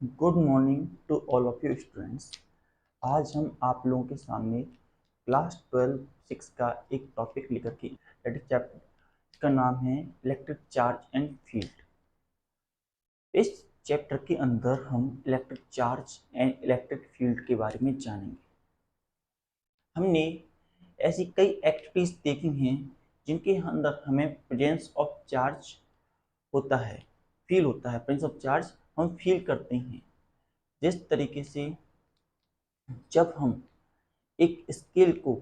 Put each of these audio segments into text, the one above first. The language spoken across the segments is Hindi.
Good morning to all of you students. आज हम आप लोगों के सामने क्लास 12 6 का एक टॉपिक लेकर के चैप्टर का नाम है इलेक्ट्रिक चार्ज एंड फील्ड। इस चैप्टर के अंदर हम electric charge and electric field के बारे में जानेंगे। हमने ऐसी कई एक्टिविटीज देखी हैं जिनके अंदर हमें प्रेजेंस ऑफ चार्ज होता है, फील होता है। प्रेजेंस ऑफ चार्ज हम फील करते हैं। जिस तरीके से जब हम एक स्केल को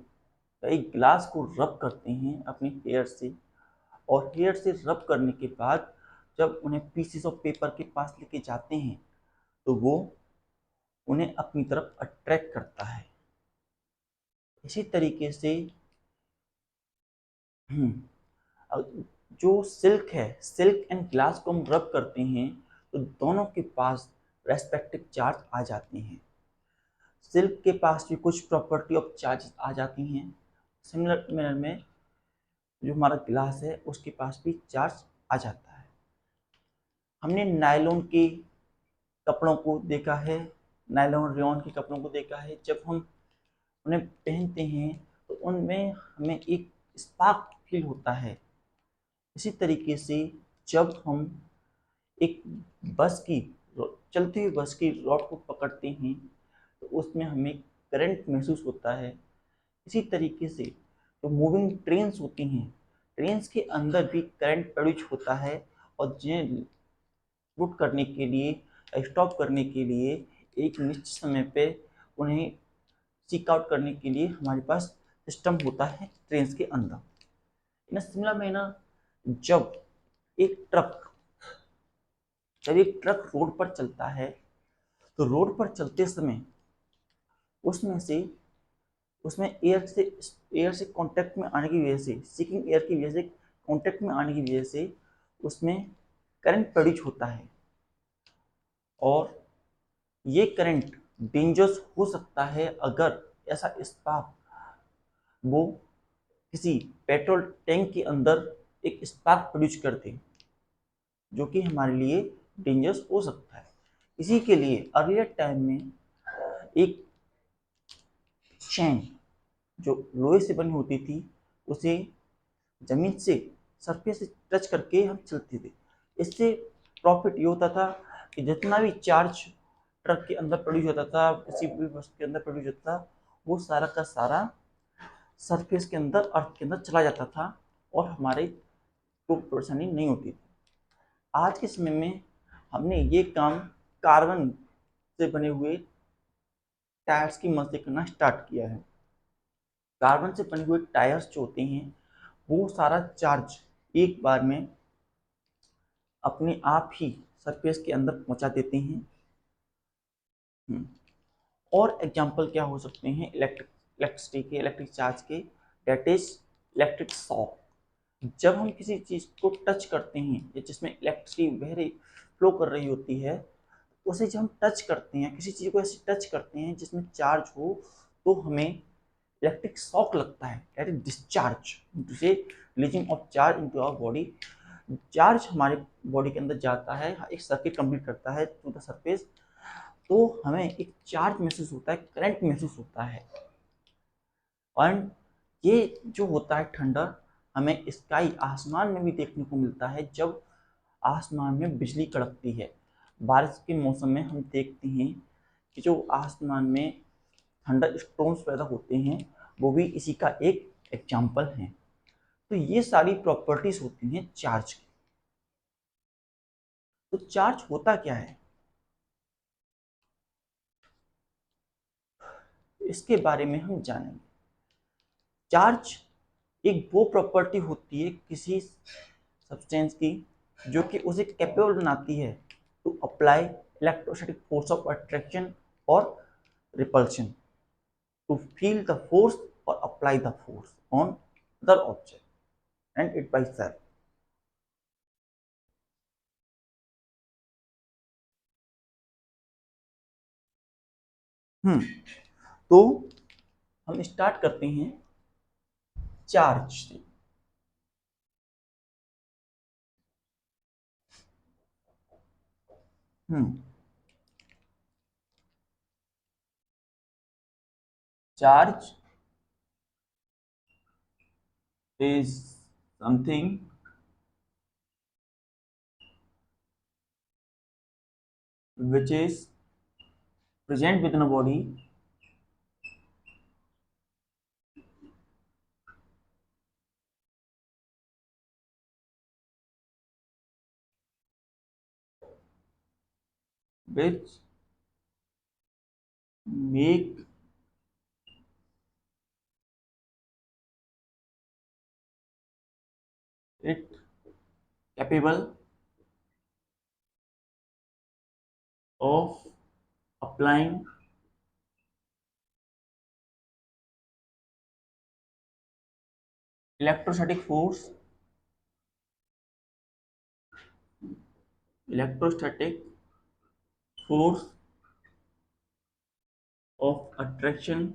या एक ग्लास को रब करते हैं अपने हेयर से, और हेयर से रब करने के बाद जब उन्हें पीसेस ऑफ पेपर के पास लेके जाते हैं तो वो उन्हें अपनी तरफ अट्रैक्ट करता है। इसी तरीके से जो सिल्क है, सिल्क एंड ग्लास को हम रब करते हैं तो दोनों के पास रेस्पेक्टिव चार्ज आ जाते हैं। सिल्क के पास भी कुछ प्रॉपर्टी ऑफ चार्ज आ जाती हैं। सिमिलर मैनर में जो हमारा ग्लास है उसके पास भी चार्ज आ जाता है। हमने नायलॉन के कपड़ों को देखा है, नायलॉन रेयॉन के कपड़ों को देखा है। जब हम उन्हें पहनते हैं तो उनमें हमें एक स्पार्क फील होता है। इसी तरीके से जब हम एक बस की चलती हुई बस की रॉड को पकड़ते हैं तो उसमें हमें करंट महसूस होता है। इसी तरीके से जो मूविंग ट्रेन्स होती हैं, ट्रेन्स के अंदर भी करंट प्रोड्यूस होता है, और जिन्हें रुट करने के लिए, स्टॉप करने के लिए, एक निश्चित समय पे उन्हें सीक आउट करने के लिए हमारे पास सिस्टम होता है ट्रेन्स के अंदर। इन शिमला में ना, जब एक ट्रक जब एक ट्रक रोड पर चलता है तो रोड पर चलते समय उसमें से उसमें एयर से कांटेक्ट में आने की वजह से, सीकिंग एयर की वजह से, कांटेक्ट में आने की वजह से उसमें करंट प्रोड्यूस होता है। और ये करंट डेंजरस हो सकता है अगर ऐसा स्पार्क वो किसी पेट्रोल टैंक के अंदर एक स्पार्क प्रोड्यूस कर दे, जो कि हमारे लिए डेंजरस हो सकता है। इसी के लिए अर्लियर टाइम में एक चैन जो लोहे से बनी होती थी उसे जमीन से, सरफेस से टच करके हम चलते थे। इससे प्रॉफिट ये होता था कि जितना भी चार्ज ट्रक के अंदर प्रोड्यूस होता था, किसी भी वस्तु के अंदर प्रोड्यूस होता था, वो सारा का सारा सरफेस के अंदर, अर्थ के अंदर चला जाता था और हमारे को परेशानी नहीं होती थी। आज के समय में हमने ये काम कार्बन से बने हुए टायर्स की मदद से करना स्टार्ट किया है। कार्बन से बने हुए टायर्स जो होते हैं वो सारा चार्ज एक बार में अपने आप ही सरफेस के अंदर पहुंचा देते हैं। और एग्जांपल क्या हो सकते हैं इलेक्ट्रिसिटी के, इलेक्ट्रिक चार्ज के, डेट इज इलेक्ट्रिक शॉक। जब हम किसी चीज को टच करते हैं या जिसमें इलेक्ट्रिसिटी बह रही, फ्लो कर रही होती है, उसे जब हम टच करते हैं, किसी चीज को ऐसे टच करते हैं जिसमें चार्ज हो, तो हमें इलेक्ट्रिक शॉक लगता है, दैट इज डिस्चार्ज, जिसे releasing of charge into our body. Charge हमारे बॉडी के अंदर जाता है, एक सर्किट कंप्लीट करता है टू द सरफेस, तो हमें एक चार्ज महसूस होता है, करंट महसूस होता है। और ये जो होता है थंडर, हमें स्काई, आसमान में भी देखने को मिलता है। जब आसमान में बिजली कड़कती है, बारिश के मौसम में हम देखते हैं कि जो आसमान में थंडर स्टोन्स पैदा होते हैं, वो भी इसी का एक एग्जाम्पल है। तो ये सारी प्रॉपर्टीज होती हैं चार्ज की। तो चार्ज होता क्या है, इसके बारे में हम जानेंगे। चार्ज एक वो प्रॉपर्टी होती है किसी सब्सटेंस की जो कि उसे कैपेबल बनाती है to apply electrostatic force of attraction और repulsion, to feel the force और apply the force on other object and it by self. तो हम स्टार्ट करते हैं चार्ज से। charge is something which is present within a body which make it capable of applying electrostatic force, electrostatic force of attraction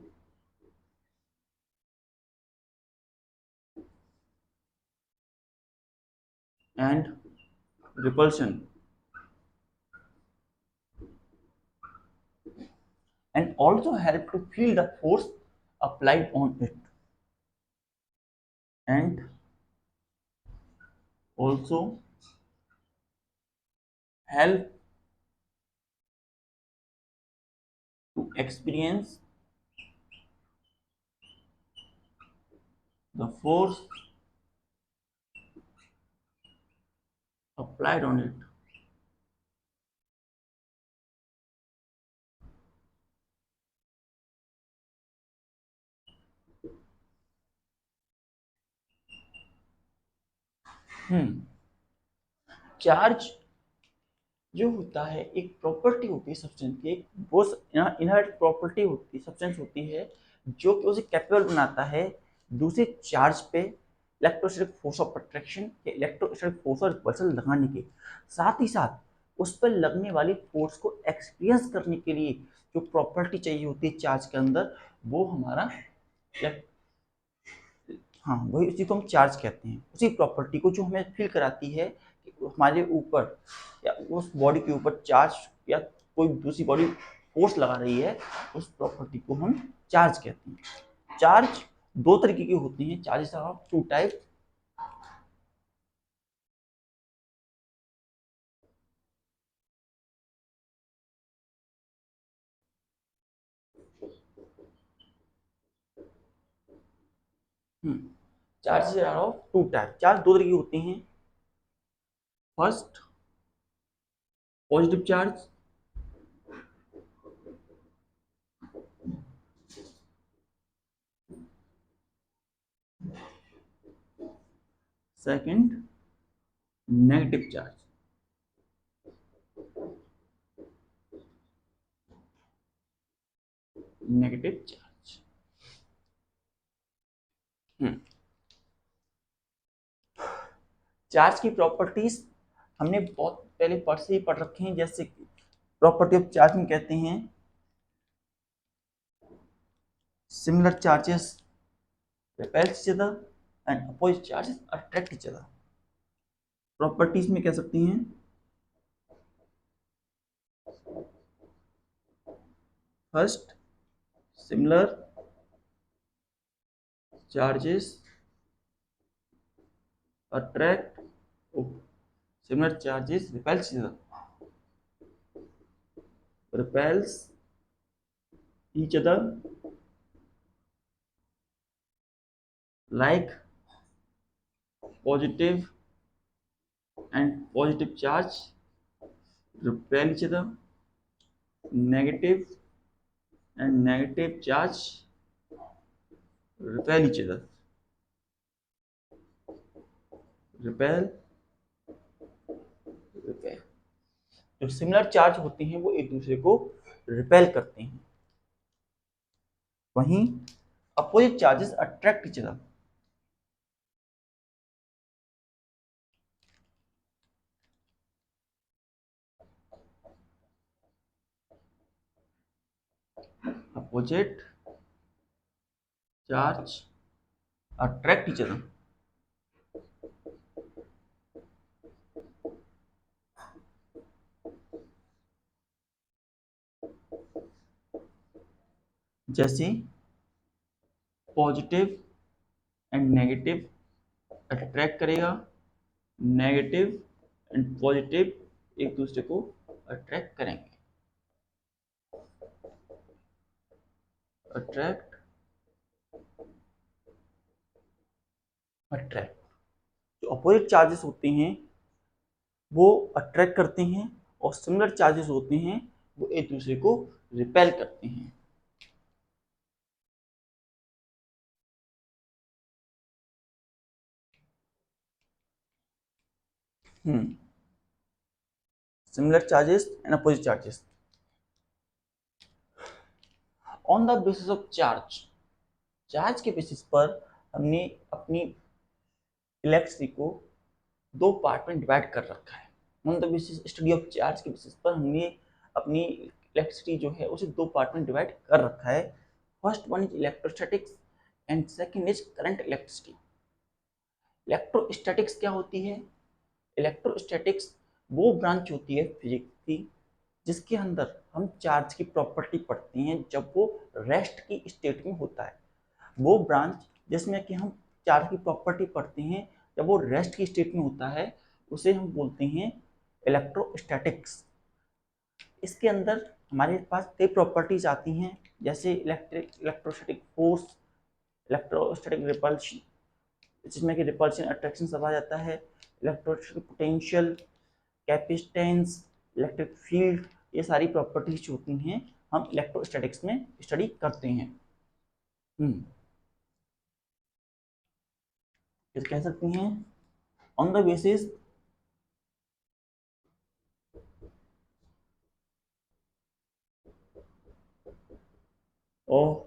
and repulsion, and also help to feel the force applied on it, and also help to experience the force applied on it. Charge जो होता है एक प्रॉपर्टी होती है सब्सटेंस की, एक वो इनहर्ट प्रॉपर्टी होती है, सब्सटेंस होती है जो कि उसे कैपेबल बनाता है दूसरे चार्ज पे इलेक्ट्रोस्टैटिक फोर्स ऑफ अट्रैक्शन या इलेक्ट्रोस्टैटिक फोर्स ऑफ रिपल्सन लगाने के साथ ही साथ उस पर लगने वाली फोर्स को एक्सपीरियंस करने के लिए जो प्रॉपर्टी चाहिए होती है चार्ज के अंदर, वो हमारा हाँ वही, उसी को हम चार्ज कहते हैं। उसी प्रॉपर्टी को जो हमें फील कराती है कि हमारे ऊपर या उस बॉडी के ऊपर चार्ज या कोई दूसरी बॉडी फोर्स लगा रही है, उस प्रॉपर्टी को हम चार्ज कहते हैं। चार्ज दो तरीके की होती हैं, charges are of two type. Charges are of two type, charge दो तरीके की होती हैं। First positive charge, second negative charge. Negative charge charge की प्रॉपर्टीज हमने बहुत पहले पढ़ से ही पढ़ रखे हैं। जैसे प्रॉपर्टी ऑफ चार्ज में कहते हैं similar charges repels each other and opposite charges attract each other। Properties में कह सकती हैं first similar charges attract, similar charges repels each other, repels each other like positive and positive charge repel each other, negative and negative charge repel each other, repel repel। जो सिमिलर चार्ज होते हैं वो एक दूसरे को रिपेल करते हैं, वहीं opposite charges attract each other. Opposite charge attract each other. जैसे पॉजिटिव एंड नेगेटिव अट्रैक्ट करेगा, नेगेटिव एंड पॉजिटिव एक दूसरे को अट्रैक्ट करेंगे, अट्रैक्ट अट्रैक्ट। जो अपोजिट चार्जेस होते हैं वो अट्रैक्ट करते हैं और सिमिलर चार्जेस होते हैं वो एक दूसरे को रिपेल करते हैं। Similar charges and opposite charges on the basis of charge. Charge के बेसिस पर हमने अपनी इलेक्ट्रिसिटी को दो पार्ट में डिवाइड कर रखा है। On the basis study of charge के बेसिस पर हमने अपनी इलेक्ट्रिसिटी जो है उसे दो पार्ट में डिवाइड कर रखा है। First one is electrostatics and second is current electricity. Electrostatics क्या होती है? इलेक्ट्रोस्टैटिक्स वो ब्रांच होती है फिजिक्स की जिसके अंदर हम चार्ज की प्रॉपर्टी पढ़ते हैं जब वो रेस्ट की स्टेट में होता है। वो ब्रांच जिसमें कि हम चार्ज की प्रॉपर्टी पढ़ते हैं जब वो रेस्ट की स्टेट में होता है उसे हम बोलते हैं इलेक्ट्रोस्टैटिक्स। इसके अंदर हमारे पास कई प्रॉपर्टीज आती हैं जैसे इलेक्ट्रोस्टैटिक फोर्स, इलेक्ट्रोस्टैटिक रिपल्शन जिसमें कि रिपल्शन अट्रैक्शन सब आ जाता है, electrostatic potential, capacitance, electric field, ये सारी प्रॉपर्टीज जो होती हैं हम इलेक्ट्रोस्टैटिक्स में स्टडी करते हैं। फिर कह सकते हैं on the basis of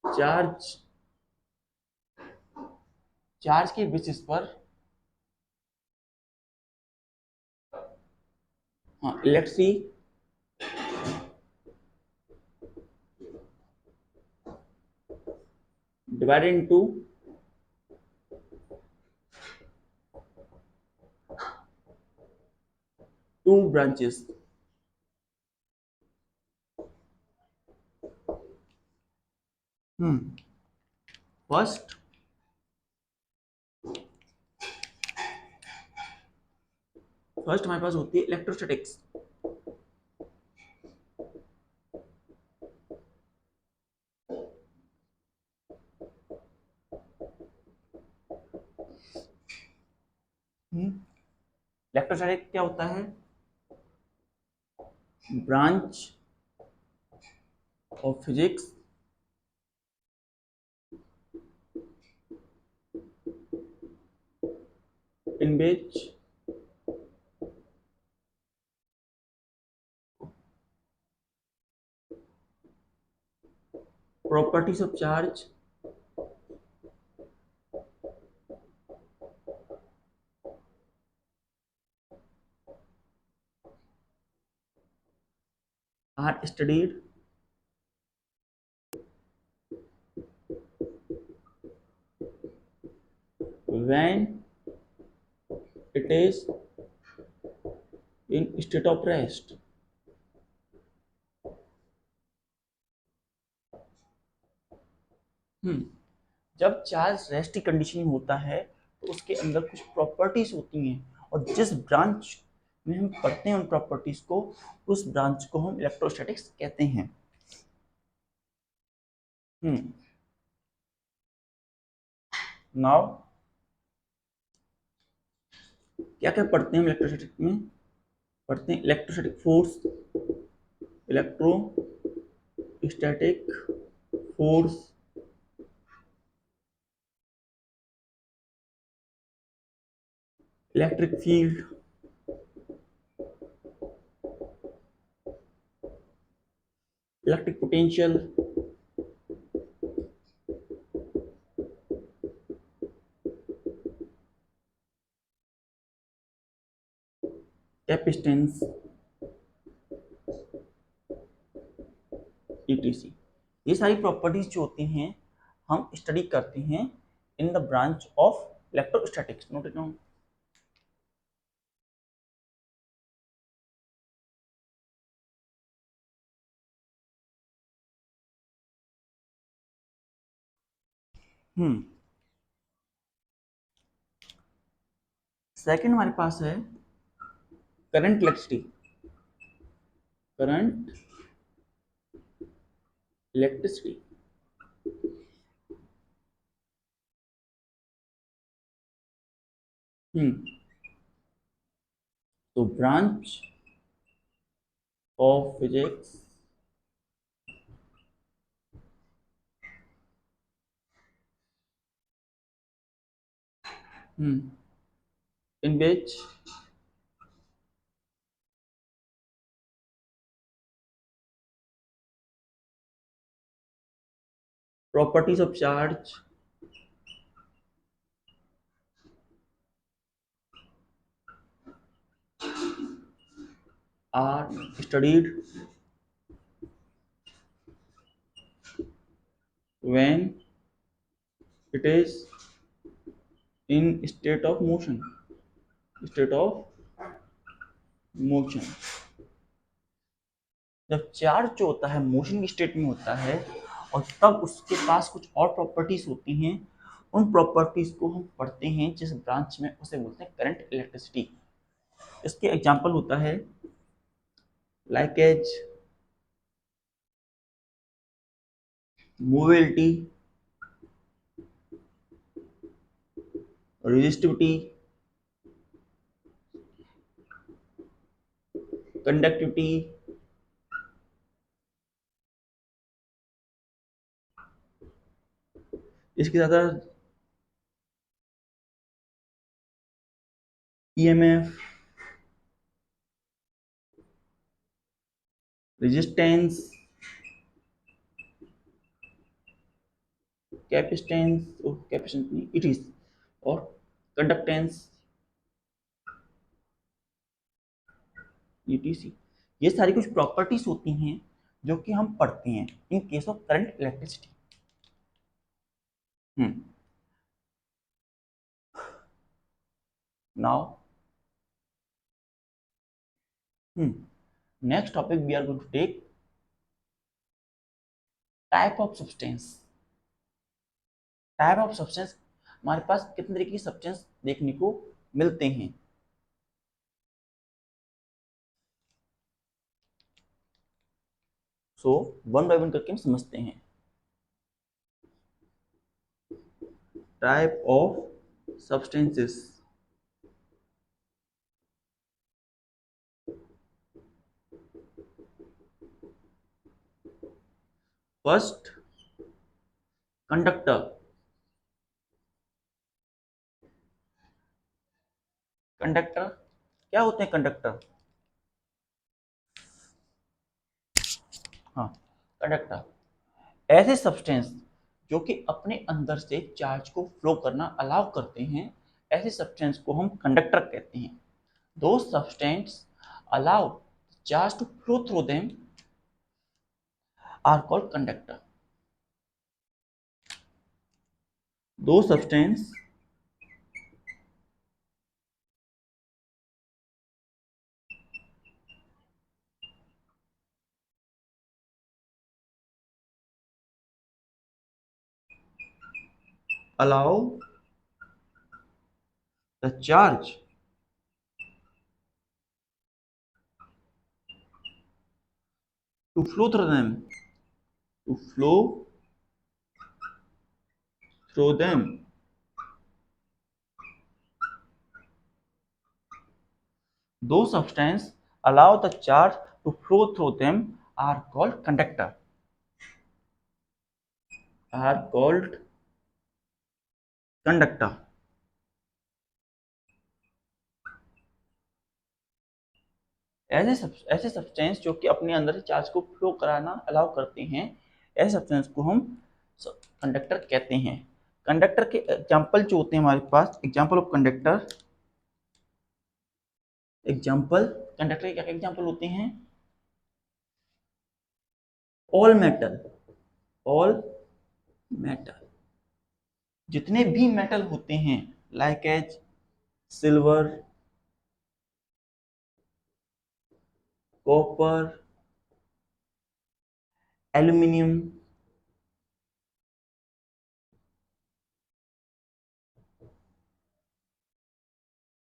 charge, charge के बेसिस पर हाँ electricity divided into two branches. First हमारे पास होती है इलेक्ट्रोस्टैटिक्स। इलेक्ट्रोस्टैटिक क्या होता है? Branch of physics in which properties of charge are studied when it is in state of rest। जब चार्ज रेस्ट की कंडीशन में होता है तो उसके अंदर कुछ प्रॉपर्टीज होती हैं और जिस ब्रांच में हम पढ़ते हैं उन प्रॉपर्टीज को उस ब्रांच को हम इलेक्ट्रोस्टैटिक्स कहते हैं। नाउ क्या क्या पढ़ते हैं हम इलेक्ट्रोस्टैटिक में? पढ़ते हैं electrostatic force, electrostatic force, electric field, electric potential, capacitance, etc. ये सारी प्रॉपर्टीज जो होती हैं हम स्टडी करते हैं in the branch of electrostatics. Note it down. Hmm second हमारे पास है current electricity. Current electricity. Hmm तो branch of physics in which properties of charge are studied when it is in state of motion। जब चार्ज जो होता है मोशन की स्टेट में होता है और तब उसके पास कुछ और प्रॉपर्टीज होती हैं, उन प्रॉपर्टीज को हम पढ़ते हैं जिस ब्रांच में, उसे बोलते हैं करंट इलेक्ट्रिसिटी। इसके एग्जांपल होता है लाइकेज, मोबिलिटी, रेजिस्टिविटी, कंडक्टिविटी, इसके ज़्यादा ईएमएफ, रेजिस्टेंस, कैपेसिटेंस, कैपेसिटेंस नहीं इट इज, और कंडक्टेंस, ईटीसी। ये सारी कुछ प्रॉपर्टीज होती हैं जो कि हम पढ़ते हैं in case of current electricity. Now next topic we are going to take type of substance. Type of substance, हमारे पास कितने तरीके की सब्सटेंस देखने को मिलते हैं। सो वन बाय वन करके हम समझते हैं। Type of substances. First, conductor. Conductor क्या होते हैं? कंडक्टर, हाँ, कंडक्टर ऐसे सब्सटेंस जो कि अपने अंदर से चार्ज को फ्लो करना अलाउ करते हैं, ऐसे सब्सटेंस को हम कंडक्टर कहते हैं। दो substance allow charge to flow through them are called conductor. Those substance allow the charge to flow through them, to flow through them। Those substances allow the charge to flow through them are called conductor, are called conductor। ऐसे सब्सटेंस जो कि अपने अंदर से चार्ज को फ्लो कराना अलाउ करते हैं, ऐसे सब्सटेंस को हम कंडक्टर कहते हैं। कंडक्टर के एग्जांपल जो होते हैं हमारे पास, example of conductor, example conductor के क्या एग्जांपल होते हैं? ऑल मेटल, ऑल मेटल, जितने भी मेटल होते हैं, like as silver, copper, aluminium,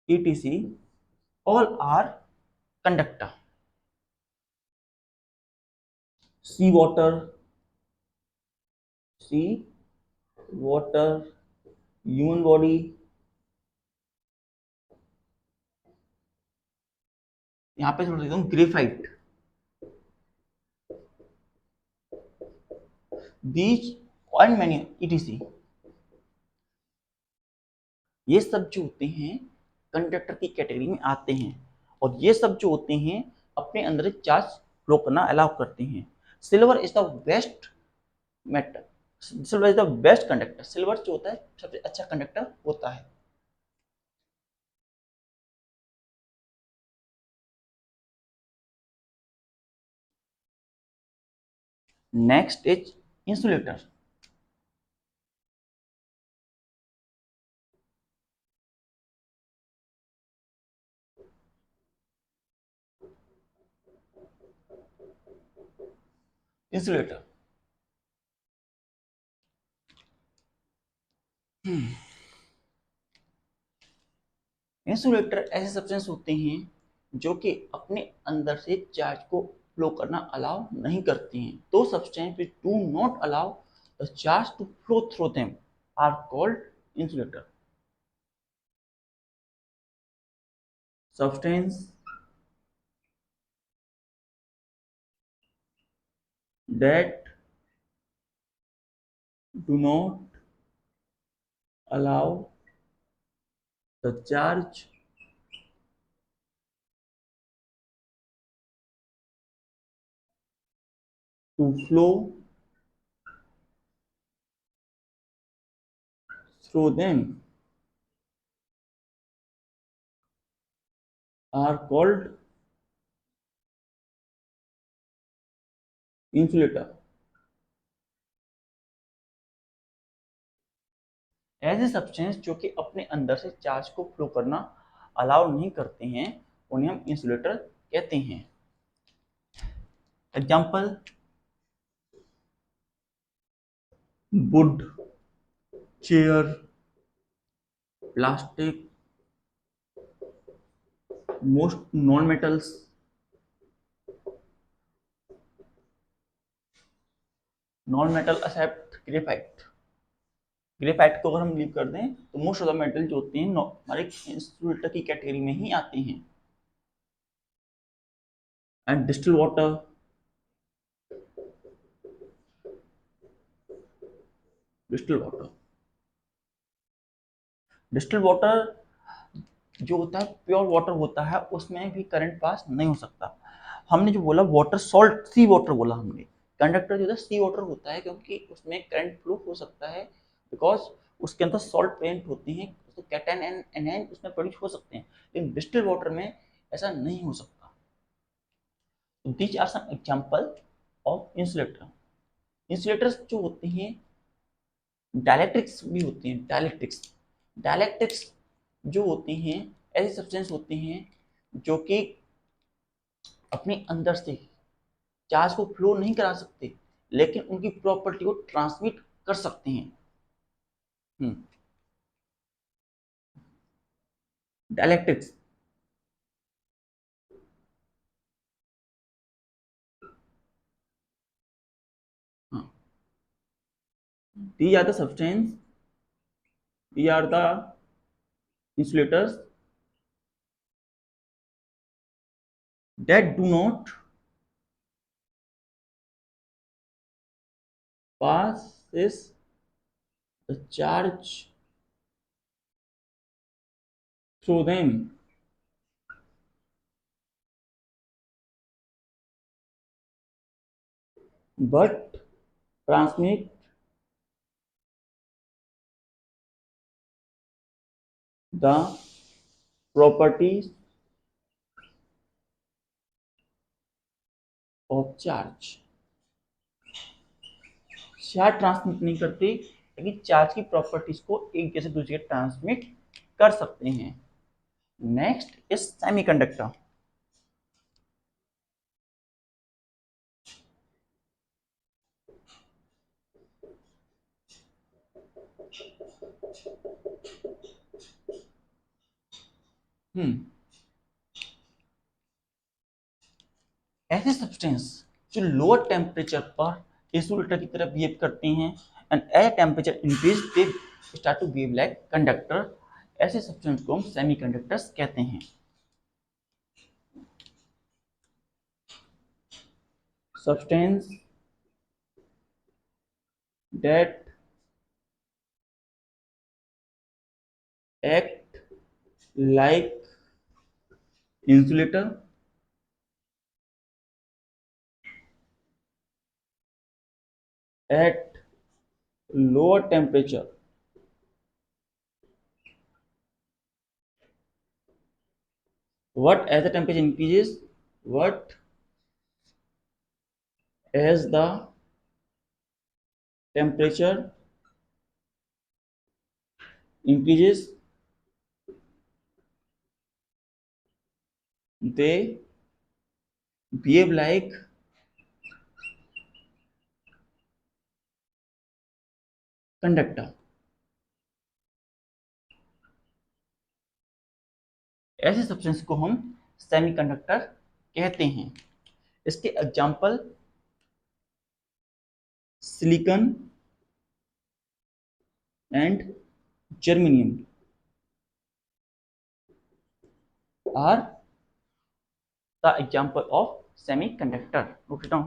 etc, all are conductor. Sea water, sea water, human body, यहाँ पे छोड़ देता हूँ graphite, beach and many etc, ये सब जो होते हैं कंडक्टर की कैटेगरी में आते हैं, और ये सब जो होते हैं अपने अंदर चार्ज फ्लो करना अलाउ करते हैं। Silver is the best metal, silver is the best conductor, silver जो होता है सबसे अच्छा कंडक्टर होता है। Next is insulator. Insulator insulator ऐसे सब्सटेंस होते हैं जो कि अपने अंदर से चार्ज को फ्लो करना अलाउ नहीं करते हैं। दो substance which do not allow the charge to flow through them are called insulator. Substance that do not allow the charge to flow through them are called insulator। ऐसे सब्सटेंस जो कि अपने अंदर से चार्ज को फ्लो करना अलाउ नहीं करते हैं उन्हें हम इंसुलेटर कहते हैं। Example, wood, chair, plastic, most non metals, non metal except graphite. Graphite को अगर हम लीव कर दें तो मोस्ट ऑफ द मेटल जो होते हैं हमारे इंसुलेटर की कैटेगरी में ही आते हैं। And distil water, distil water, distil water जो होता है प्योर वाटर होता है, उसमें भी करंट पास नहीं हो सकता। हमने जो बोला वाटर सॉल्ट, सी वाटर बोला हमने, कंडक्टर जो है सी वाटर होता है क्योंकि उसमें करंट फ्लो हो सकता है, बिकॉज उसके अंदर सॉल्ट प्रेजेंट होती हैं, तो कैटायन एंड एनायन उसमें प्रोड्यूस हो सकते हैं, लेकिन डिस्टिल वाटर में ऐसा नहीं हो सकता। These are some example of insulator. Insulators जो होते हैं डायलैक्ट्रिक्स भी होते हैं। डायलैक्ट्रिक्स, डायलैक्ट्रिक्स जो होते हैं ऐसे सब्सटेंस होते हैं जो कि अपने अंदर से चार्ज को फ्लो नहीं करा सकते, लेकिन उनकी प्रॉपर्टी को ट्रांसमिट कर सकते हैं। डायलैक्ट्रिक्स, हाँ, these are the substance, these are the insulators that do not passes the charge through them but transmit the properties of charge। Charge transmit नहीं करते, लेकिन चार्ज की प्रॉपर्टीज को एक जैसे दूसरे ट्रांसमिट कर सकते हैं। Next is semiconductor. ऐसे सब्सटेंस जो लोअर टेम्परेचर पर इंसुलेटर की तरह बिहेव करते हैं and as temperature increase they start to behave like conductor, ऐसे सब्सटेंस को हम सेमीकंडक्टर्स कहते हैं। Substance that act like insulator at lower temperature what as the temperature increases what as the temperature increases they behave like conductor। ऐसे सब्सटेंस को हम सेमीकंडक्टर कहते हैं। इसके example silicon and germanium are the example of semiconductor। Note it down।